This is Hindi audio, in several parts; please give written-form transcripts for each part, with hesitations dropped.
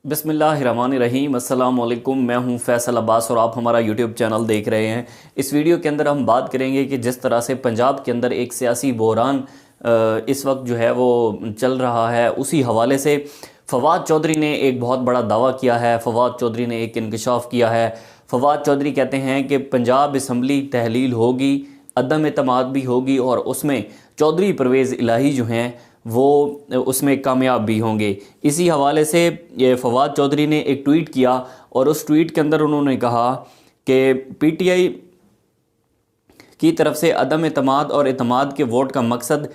बिस्मिल्लाहिर्रहमानिर्रहीम। अस्सलाम वालेकुम। मैं हूं फैसल अब्बास और आप हमारा यूट्यूब चैनल देख रहे हैं। इस वीडियो के अंदर हम बात करेंगे कि जिस तरह से पंजाब के अंदर एक सियासी बहरान इस वक्त जो है वो चल रहा है, उसी हवाले से फवाद चौधरी ने एक बहुत बड़ा दावा किया है। फवाद चौधरी ने एक इंकशाफ किया है। फवाद चौधरी कहते हैं कि पंजाब असम्बली तहलील होगी, अदम एतमाद भी होगी और उसमें चौधरी परवेज़ इलाही जो हैं वो उसमें कामयाब भी होंगे। इसी हवाले से ये फवाद चौधरी ने एक ट्वीट किया और उस ट्वीट के अंदर उन्होंने कहा कि पीटीआई की तरफ से अदम एतमाद और एतमाद के वोट का मकसद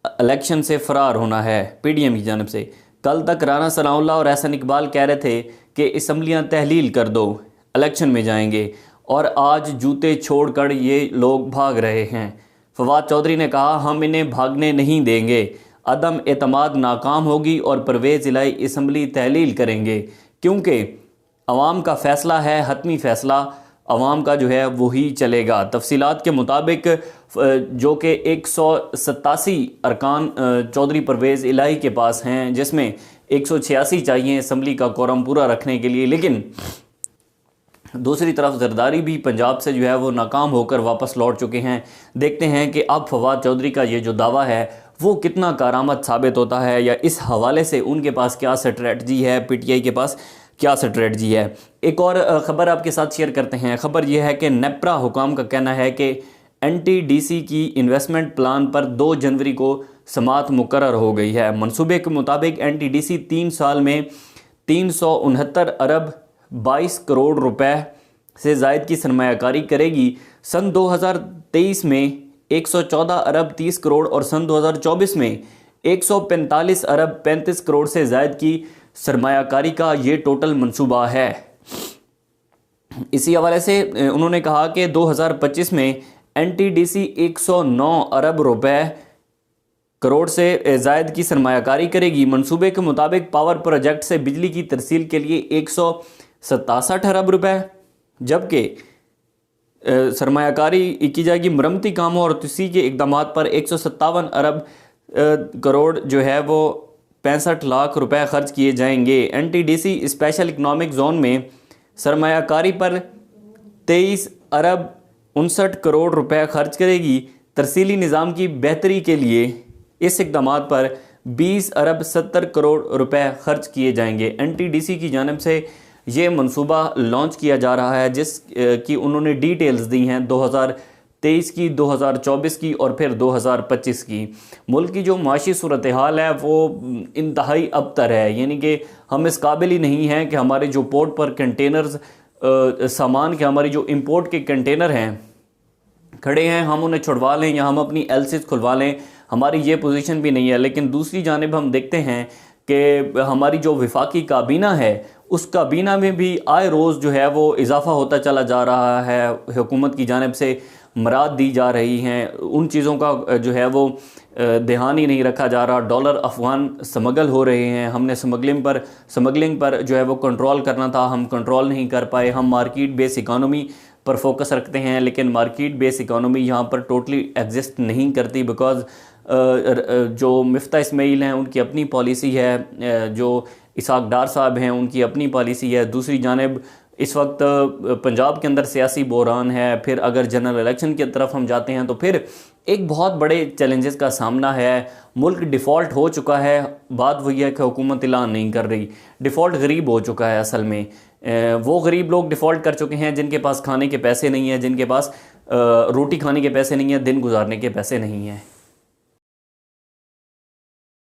इलेक्शन से फ़रार होना है। पीडीएम की जानब से कल तक राना सनाउल्लाह और एहसन इकबाल कह रहे थे कि असम्बलियाँ तहलील कर दो, इलेक्शन में जाएंगे, और आज जूते छोड़कर ये लोग भाग रहे हैं। फवाद चौधरी ने कहा, हम इन्हें भागने नहीं देंगे। अदम एतमाद नाकाम होगी और परवेज़ इलाही असम्बली तहलील करेंगे, क्योंकि अवाम का फ़ैसला है, हतमी फ़ैसला अवाम का जो है वही चलेगा। तफसीलात के मुताबिक जो कि 187 अरकान चौधरी परवेज़ इलाही के पास हैं, जिसमें 186 चाहिए असम्बली का कोरम पूरा रखने के लिए, लेकिन दूसरी तरफ जरदारी भी पंजाब से जो है वो नाकाम होकर वापस लौट चुके हैं। देखते हैं कि अब फवाद चौधरी का ये जो दावा है वो कितना कारामद साबित होता है, या इस हवाले से उनके पास क्या स्ट्रेटजी है, पीटीआई के पास क्या स्ट्रेटजी है। एक और ख़बर आपके साथ शेयर करते हैं। ख़बर यह है कि नेप्रा हुकाम का कहना है कि एनटीडीसी की इन्वेस्टमेंट प्लान पर 2 जनवरी को समाअत मुकर्रर हो गई है। मंसूबे के मुताबिक एनटीडीसी 3 साल में 369 अरब 22 करोड़ रुपए से ज़ायद की सरमायाकारी करेगी। सन 2023 में 114 अरब 30 करोड़ और सन 2024 में 145 अरब 35 करोड़ से ज़ायद की सरमायाकारी का ये टोटल मंसूबा है। इसी हवाले से उन्होंने कहा कि 2025 में एनटीडीसी 109 अरब रुपए करोड़ से ज़ायद की सरमायाकारी करेगी। मंसूबे के मुताबिक पावर प्रोजेक्ट से बिजली की तरसील के लिए 167 अरब रुपए, जबकि सरमायाकारी की जाएगी मरम्मती कामों और तोसी के इकदामात पर 157 अरब करोड़ जो है वो 65 लाख रुपए खर्च किए जाएंगे। एनटीडीसी स्पेशल इकनॉमिक जोन में सरमायाकारी पर 23 अरब 59 करोड़ रुपए खर्च करेगी। तरसीली निज़ाम की बेहतरी के लिए इस इकदामात पर 20 अरब 70 करोड़ रुपए खर्च किए जाएंगे। एनटीडीसी की जानिब से ये मंसूबा लॉन्च किया जा रहा है, जिस की उन्होंने डिटेल्स दी हैं 2023 की, 2024 की और फिर 2025 की। मुल्क की जो माशी सूरत हाल है वो इंतहाई अबतर है, यानी कि हम इस काबिल ही नहीं हैं कि हमारे जो पोर्ट पर कंटेनर्स सामान के, हमारी जो इंपोर्ट के कंटेनर हैं खड़े हैं, हम उन्हें छुड़वा लें या हम अपनी एलसीज खुलवा लें। हमारी ये पोजीशन भी नहीं है। लेकिन दूसरी जानिब हम देखते हैं कि हमारी जो वफाकी काबीना है, उस काबीना में भी आए रोज़ जो है वो इजाफ़ा होता चला जा रहा है। हुकूमत की जानिब से मराद दी जा रही हैं, उन चीज़ों का जो है वो ध्यान ही नहीं रखा जा रहा। डॉलर अफ़गान स्मगल हो रहे हैं। हमने स्मगलिंग पर जो है वो कंट्रोल करना था, हम कंट्रोल नहीं कर पाए। हम मार्केट बेस इकानमी पर फोकस रखते हैं, लेकिन मार्केट बेस इकानमी यहाँ पर टोटली एग्जिस्ट नहीं करती, बिकॉज़ जो मिफ्ता इस्माइल हैं उनकी अपनी पॉलिसी है, जो इसाक डार साहब हैं उनकी अपनी पॉलिसी है। दूसरी जानिब इस वक्त पंजाब के अंदर सियासी बहरान है। फिर अगर जनरल इलेक्शन की तरफ हम जाते हैं तो फिर एक बहुत बड़े चैलेंजेस का सामना है। मुल्क डिफ़ॉल्ट हो चुका है। बात वही है कि हुकूमत ऐलान नहीं कर रही। डिफ़ॉल्ट गरीब हो चुका है। असल में वो गरीब लोग डिफ़ॉल्ट कर चुके हैं जिनके पास खाने के पैसे नहीं हैं, जिनके पास रोटी खाने के पैसे नहीं हैं, दिन गुजारने के पैसे नहीं हैं।